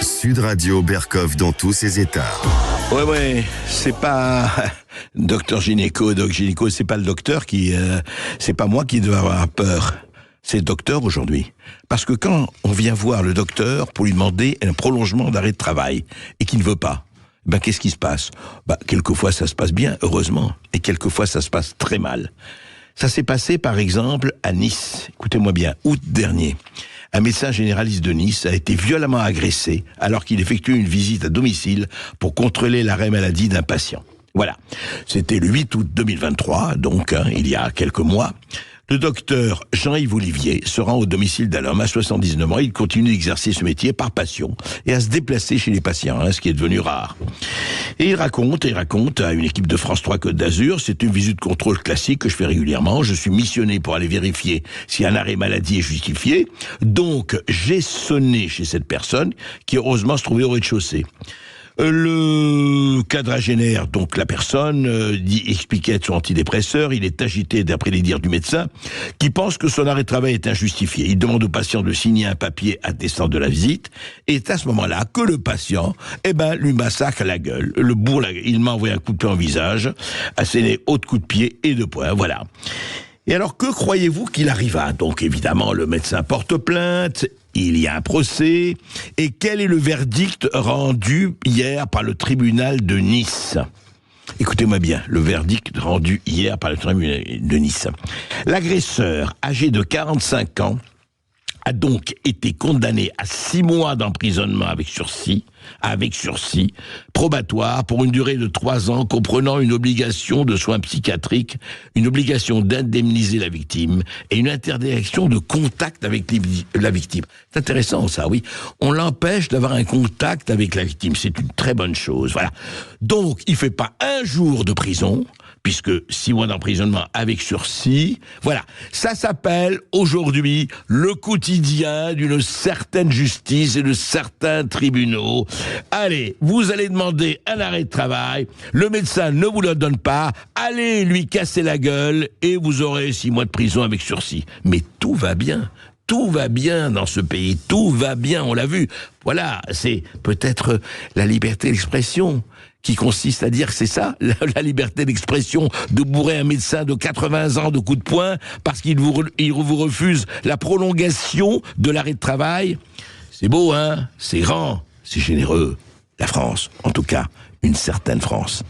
Sud Radio Berkov dans tous ses états. Ouais, c'est pas docteur gynéco, c'est pas le docteur qui, c'est pas moi qui dois avoir peur. C'est le docteur aujourd'hui. Parce que quand on vient voir le docteur pour lui demander un prolongement d'arrêt de travail et qu'il ne veut pas, qu'est-ce qui se passe? Quelquefois ça se passe bien, heureusement, et quelquefois ça se passe très mal. Ça s'est passé par exemple à Nice. Écoutez-moi bien, août dernier. Un médecin généraliste de Nice a été violemment agressé alors qu'il effectuait une visite à domicile pour contrôler l'arrêt maladie d'un patient. Voilà. C'était le 8 août 2023, donc il y a quelques mois. Le docteur Jean-Yves Olivier se rend au domicile d'un homme à 79 ans. Il continue d'exercer ce métier par passion et à se déplacer chez les patients, ce qui est devenu rare. Et il raconte à une équipe de France 3 Côte d'Azur, c'est une visite de contrôle classique que je fais régulièrement. Je suis missionné pour aller vérifier si un arrêt maladie est justifié. Donc, j'ai sonné chez cette personne qui heureusement se trouvait au rez-de-chaussée. Le quadragénaire, donc la personne, expliquait être son antidépresseur. Il est agité d'après les dires du médecin, qui pense que son arrêt de travail est injustifié. Il demande au patient de signer un papier attestant de la visite. Et c'est à ce moment-là que le patient, lui massacre la gueule. Il m'a envoyé un coup de pied en visage, asséné haut de coups de pied et de poing. Voilà. Et alors, que croyez-vous qu'il arriva? Donc, évidemment, le médecin porte plainte, il y a un procès, et quel est le verdict rendu hier par le tribunal de Nice? Écoutez-moi bien, le verdict rendu hier par le tribunal de Nice. L'agresseur, âgé de 45 ans, a donc été condamné à 6 mois d'emprisonnement avec sursis, probatoire pour une durée de 3 ans, comprenant une obligation de soins psychiatriques, une obligation d'indemniser la victime et une interdiction de contact avec la victime. C'est intéressant ça, oui. On l'empêche d'avoir un contact avec la victime. C'est une très bonne chose, voilà. Donc, il fait pas 1 jour de prison, puisque 6 mois d'emprisonnement avec sursis. Voilà, ça s'appelle aujourd'hui le quotidien d'une certaine justice et de certains tribunaux. Allez, vous allez demander un arrêt de travail, le médecin ne vous le donne pas, allez lui casser la gueule et vous aurez 6 mois de prison avec sursis. Mais tout va bien. Tout va bien dans ce pays, tout va bien, on l'a vu. Voilà, c'est peut-être la liberté d'expression qui consiste à dire que c'est ça, la liberté d'expression, de bourrer un médecin de 80 ans de coups de poing parce qu'il vous refuse la prolongation de l'arrêt de travail. C'est beau, hein? C'est grand, c'est généreux. La France, en tout cas, une certaine France.